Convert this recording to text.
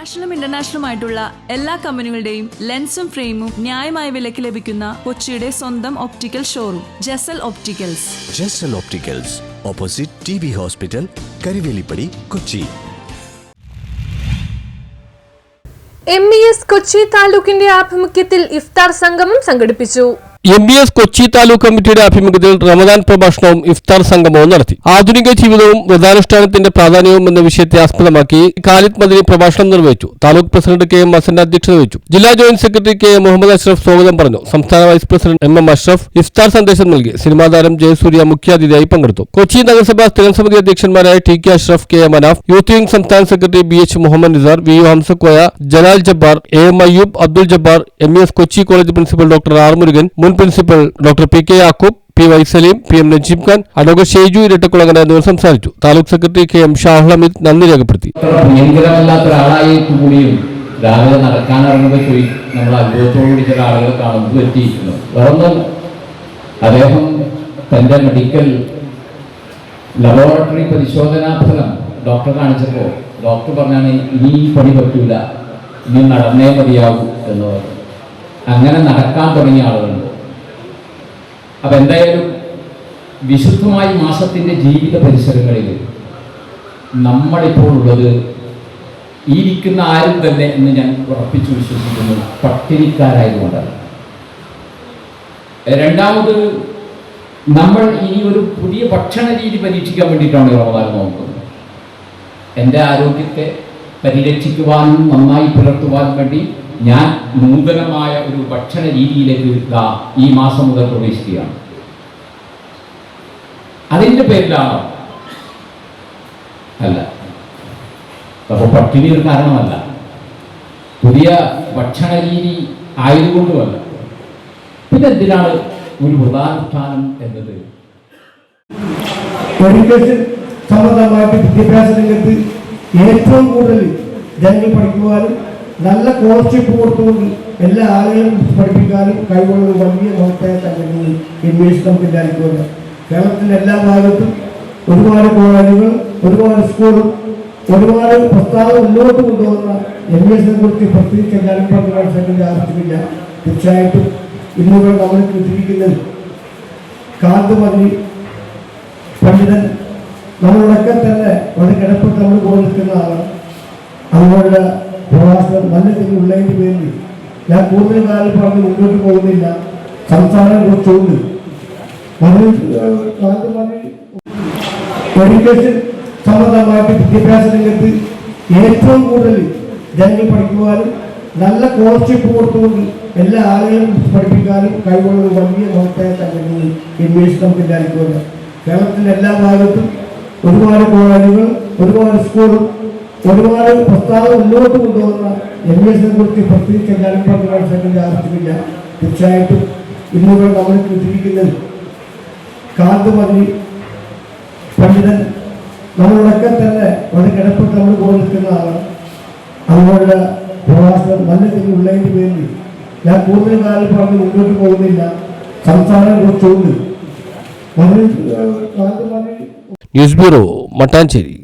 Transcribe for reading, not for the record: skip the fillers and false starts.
നാഷണലും ഇന്റർനാഷണലുമായിട്ടുള്ള എല്ലാ കമ്പനികളുടെയും ലെൻസും ഫ്രെയിമും ന്യായമായ വിലയ്ക്ക് ലഭിക്കുന്ന കൊച്ചിയുടെ സ്വന്തം optical showroom Jesal opticals. Jesal opticals, opposite TB hospital, Karivelippady, Kochi. MES Kochi താലൂക്കിന്റെ ആഭിമുഖ്യത്തിൽ ഇഫ്താർ സംഗമം സംഘടിപ്പിച്ചു. MES കൊച്ചി താലൂക്ക് കമ്മിറ്റിയുടെ ആഭിമുഖ്യത്തിൽ റമദാൻ പ്രഭാഷണവും ഇഫ്താർ സംഗമവും നടത്തി. ആധുനിക ജീവിതവും വ്രതാനുഷ്ഠാനത്തിന്റെ പ്രാധാന്യവും എന്ന വിഷയത്തെ ആസ്പദമാക്കി ഖാലിദ് മദനി പ്രഭാഷണം നിർവഹിച്ചു. താലൂക്ക് പ്രസിഡന്റ് KM ഹസൻ അധ്യക്ഷത വഹിച്ചു. ജില്ലാ joint secretary KM Muhammad Ashraf സ്വാഗതം പറഞ്ഞു. സംസ്ഥാന വൈസ് പ്രസിഡന്റ് MM അഷ്റഫ് ഇഫ്താർ സന്ദേശം നൽകി. സിനിമാ താരം ജയസൂര്യ മുഖ്യാതിഥിയായി പങ്കെടുത്തു. കൊച്ചി നഗരസഭാ സ്ഥിരം സമിതി അധ്യക്ഷന്മാരായ TK Ashraf, KM Manaf, youth wing സംസ്ഥാന secretary BH Muhammad Nisar, VU Hamsakoya, Jalal Jabbar, AM Ayyub, Abdul Jabbar, MES Kochi college principal doctor R Murugan, മുൻ principal doctor PK Yakub, PY Saleem, PM Najeeb Khan, advocate Sheiju Irattakulangara എന്നിവർ സംസാരിച്ചു. താലൂക്ക് സെക്രട്ടറി KM ഷാഹുൽ ഹമീദ് നന്ദി രേഖപ്പെടുത്തി. ഭയങ്കരമല്ലാത്ത ഒരാളായിട്ട് കൂടിയും രാവിലെ നടക്കാനിറങ്ങുമ്പോൾ നമ്മൾ അത്ഭുതത്തോടുകൂടി ചില ആളുകൾ കാണുന്നത് എത്തിയിരിക്കുന്നു. വേറൊന്നും, അദ്ദേഹം തൻ്റെ മെഡിക്കൽ ലബോറട്ടറി പരിശോധനാ ഫലം ഡോക്ടറെ കാണിച്ചപ്പോൾ ഡോക്ടർ പറഞ്ഞാണ് ഇനി പണി പറ്റൂല, ഇനി നടന്നേ മതിയാകൂ എന്ന് പറഞ്ഞു. അങ്ങനെ നടക്കാൻ തുടങ്ങിയ ആളുകളുണ്ട്. അപ്പം എന്തായാലും വിശുദ്ധമായ മാസത്തിൻ്റെ ജീവിത പരിസരങ്ങളിൽ നമ്മളിപ്പോൾ ഉള്ളത് ഈ ഇരിക്കുന്ന ആരും തന്നെ എന്ന് ഞാൻ ഉറപ്പിച്ചു വിശ്വസിക്കുന്നു പട്ടിണിക്കാരായതുകൊണ്ടാണ്. രണ്ടാമത്, നമ്മൾ ഇനി ഒരു പുതിയ ഭക്ഷണ രീതി പരീക്ഷിക്കാൻ വേണ്ടിയിട്ടാണ് റമദാൻ നോക്കുന്നത്. എൻ്റെ ആരോഗ്യത്തെ പരിരക്ഷിക്കുവാനും നന്നായി പുലർത്തുവാനും വേണ്ടി ഞാൻ നൂതനമായ ഒരു ഭക്ഷണ രീതിയിലേക്ക് ഈ മാസം മുതൽ പ്രവേശിക്കുകയാണ്. അതിൻ്റെ പേരിലാണോ? അല്ല. അപ്പോൾ പട്ടിണി ഒരു കാരണമല്ല, പുതിയ ഭക്ഷണ രീതി ആയതുകൊണ്ടുമല്ല. പിന്നെ എന്തിനാണ് ഒരു വ്രതാനുഷ്ഠാനം എന്നത്? എഡ്യൂക്കേഷൻ സംബന്ധമായിട്ട് വിദ്യാഭ്യാസ രംഗത്ത് ഏറ്റവും കൂടുതൽ ജനങ്ങൾ പഠിക്കുവാനും നല്ല സ്കോളർഷിപ്പ് കൊടുത്തുകൊണ്ട് എല്ലാ ആളുകളും പഠിപ്പിക്കാനും കഴിവുള്ള വലിയ മഹത്തായ സംഘടനകൾ MES നമുക്ക് ഉണ്ടായിരിക്കുന്നത്. കേരളത്തിൻ്റെ എല്ലാ ഭാഗത്തും ഒരുപാട് കോളേജുകൾ, ഒരുപാട് സ്കൂളും, ഒരുപാട് പ്രസ്താവന മുന്നോട്ട് കൊണ്ടുപോകുന്ന MES-നെ കുറിച്ച് പ്രത്യേകിച്ച് എല്ലാവരും പറഞ്ഞ ആവശ്യമില്ല. തീർച്ചയായിട്ടും ഇന്നിവിടെ നമ്മൾ കിട്ടിയിരിക്കുന്നത് കാന്ത് മതി പണ്ഡിതൻ നമ്മളൊക്കെ തന്നെ വളരെ കിടപ്പെട്ട് നമ്മൾ പോയിരിക്കുന്ന ആളാണ്. അതുപോലെ പ്രവാസം നല്ല രീതിയിൽ ഉള്ളതിന് വേണ്ടി ഞാൻ കൂടുതൽ കാലം പറഞ്ഞ് മുന്നോട്ട് പോകുന്നില്ല. സംസാരം കുറച്ചുകൊണ്ട് എഡ്യൂക്കേഷൻ സംബന്ധമായിട്ട് വിദ്യാഭ്യാസ രംഗത്ത് ഏറ്റവും കൂടുതൽ ജനങ്ങൾ പഠിക്കുവാനും നല്ല സ്കോളർഷിപ്പ് കൊടുത്തുകൊണ്ട് എല്ലാ ആളുകളും പഠിപ്പിക്കാനും കഴിവുള്ള വലിയ മഹത്തായ സംഘടനകൾ MES നമുക്ക് ഉണ്ടായിരിക്കുന്നത്. കേരളത്തിൻ്റെ എല്ലാ ഭാഗത്തും ഒരുപാട് കോളേജുകൾ, ഒരുപാട് സ്കൂളും, ഒരുപാട് പ്രസ്താവന മുന്നോട്ട് കൊണ്ടുപോകുന്ന MES-നെ കുറിച്ച് പ്രത്യേകിച്ച് എല്ലാവരും പറഞ്ഞ ആവശ്യമില്ല. തീർച്ചയായിട്ടും ഇന്നിവിടെ നമ്മൾ കിട്ടിയിരിക്കുന്നത് കാന്ത് മതി പണ്ഡിതൻ നമ്മളൊക്കെ തന്നെ വളരെ കിടപ്പെട്ട് നമ്മൾ പോയിരിക്കുന്ന ആളാണ്. അതുപോലെ പ്രവാസം നല്ല രീതിയിൽ ഉള്ളതിന് വേണ്ടി ഞാൻ കൂടുതൽ കാലം പറഞ്ഞ് മുന്നോട്ട് പോകുന്നില്ല. സംസാരം കുറച്ചുകൊണ്ട് ന്യൂസ് ബ്യൂറോ, മട്ടാഞ്ചേരി.